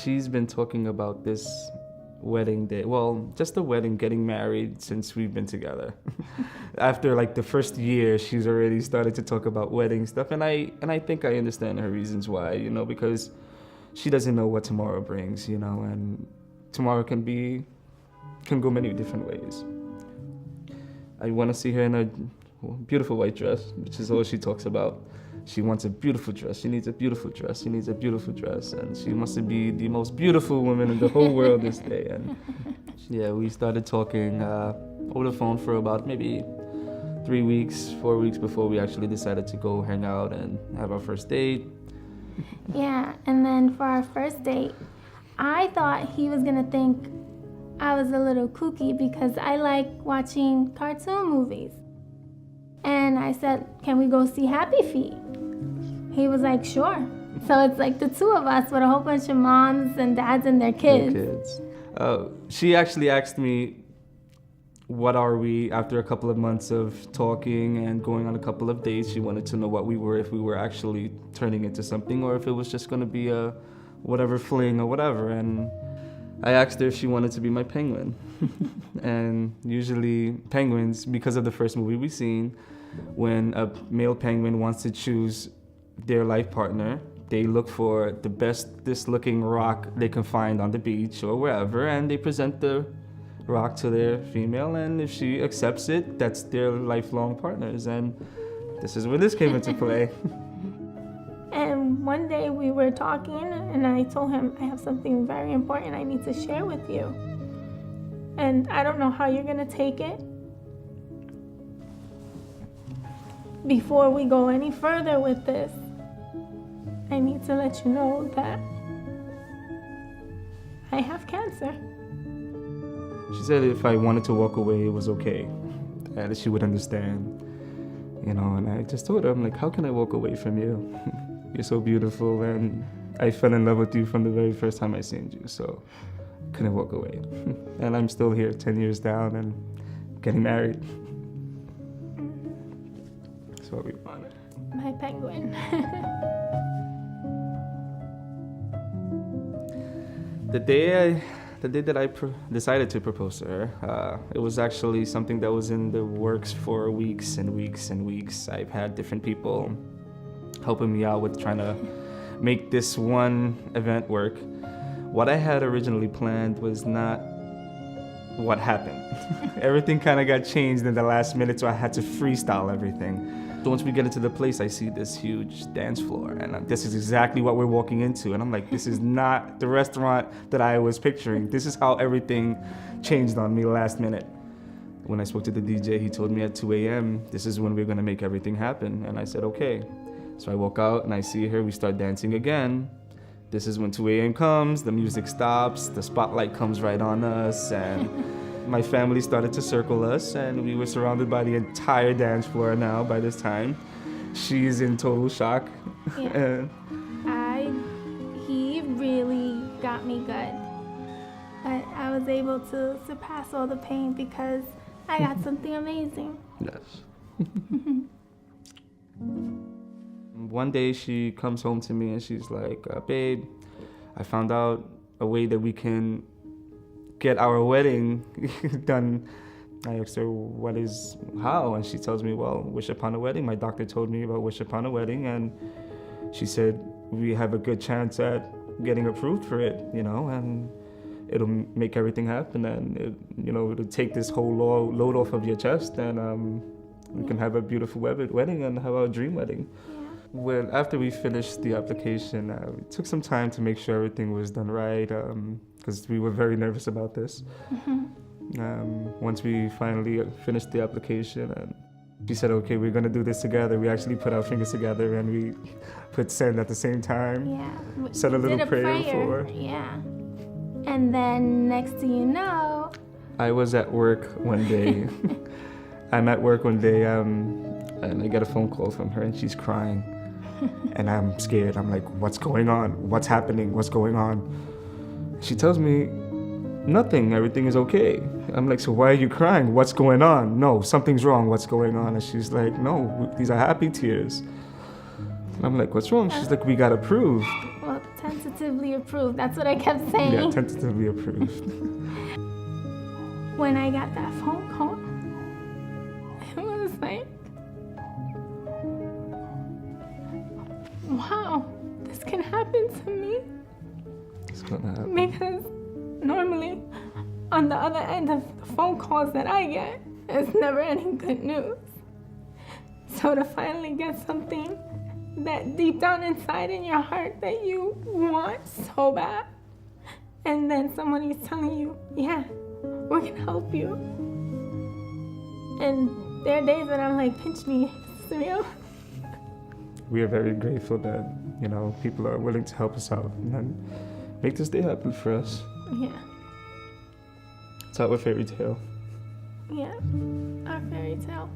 She's been talking about this wedding day. Well, just the wedding, getting married since we've been together. After like the first year, she's already started to talk about wedding stuff, and I think I understand her reasons why. Because she doesn't know what tomorrow brings. And tomorrow can go many different ways. I want to see her in a beautiful white dress, which is all she talks about. She wants a beautiful dress. She needs a beautiful dress. She needs a beautiful dress. And she wants to be the most beautiful woman in the whole world this day. And yeah, we started talking over the phone for about maybe 3 weeks, 4 weeks before we actually decided to go hang out and have our first date. Yeah, and then for our first date, I thought he was gonna think I was a little kooky because I like watching cartoon movies. And I said, can we go see Happy Feet? He was like, sure. So it's like the two of us with a whole bunch of moms and dads and their kids. She actually asked me, what are we, after a couple of months of talking and going on a couple of dates. She wanted to know what we were, if we were actually turning into something or if it was just going to be a whatever fling or whatever. And I asked her if she wanted to be my penguin. And usually penguins, because of the first movie we've seen, when a male penguin wants to choose their life partner, they look for the bestest looking rock they can find on the beach or wherever, and they present the rock to their female, and if she accepts it, that's their lifelong partners. And this is where this came into play. And one day we were talking and I told him, I have something very important I need to share with you. And I don't know how you're gonna take it. Before we go any further with this, I need to let you know that I have cancer. She said if I wanted to walk away, it was okay, and she would understand, and I just told her, I'm like, how can I walk away from you? You're so beautiful, and I fell in love with you from the very first time I seen you, so I couldn't walk away. And I'm still here 10 years down and getting married. That's what we wanted. My penguin. The day that I decided to propose to her, it was actually something that was in the works for weeks and weeks and weeks. I've had different people helping me out with trying to make this one event work. What I had originally planned was not what happened. Everything kind of got changed in the last minute, so I had to freestyle everything. So once we get into the place, I see this huge dance floor, and this is exactly what we're walking into. And I'm like, this is not the restaurant that I was picturing. This is how everything changed on me last minute. When I spoke to the DJ, he told me at 2 a.m., this is when we're gonna make everything happen. And I said, okay. So I walk out and I see her, we start dancing again. This is when 2 a.m. comes, the music stops, the spotlight comes right on us, and my family started to circle us, and we were surrounded by the entire dance floor now by this time. She's in total shock. Yeah. He really got me good. But I was able to surpass all the pain because I got something amazing. Yes. One day she comes home to me and she's like, babe, I found out a way that we can get our wedding done. I asked her, how? And she tells me, well, wish upon a wedding. My doctor told me about wish upon a wedding, and she said, we have a good chance at getting approved for it, and it'll make everything happen, and it'll take this whole load off of your chest, and we can have a beautiful wedding and have our dream wedding. Well, after we finished the application, we took some time to make sure everything was done right, because we were very nervous about this. Once we finally finished the application, and she said, okay, we're gonna do this together. We actually put our fingers together and we put send at the same time. Yeah. Said a little prayer for her. Yeah. And then next thing you know, I was at work one day. I'm at work one day, and I get a phone call from her and she's crying. And I'm scared. I'm like, what's going on? What's happening? What's going on? She tells me, nothing, everything is okay. I'm like, so why are you crying? What's going on? No, something's wrong, what's going on? And she's like, no, these are happy tears. And I'm like, what's wrong? She's like, we got approved. Well, Tentatively approved. That's what I kept saying. Yeah, tentatively approved. When I got that phone call, it was like, wow, this can happen to me. It's gonna happen. Because normally, on the other end of the phone calls that I get, it's never any good news. So to finally get something that deep down inside in your heart that you want so bad, and then somebody's telling you, yeah, we're gonna help you. And there are days that I'm like, pinch me, it's real. We are very grateful that, you know, people are willing to help us out and make this day happen for us. Yeah, It's our fairy tale. yeah, our fairy tale.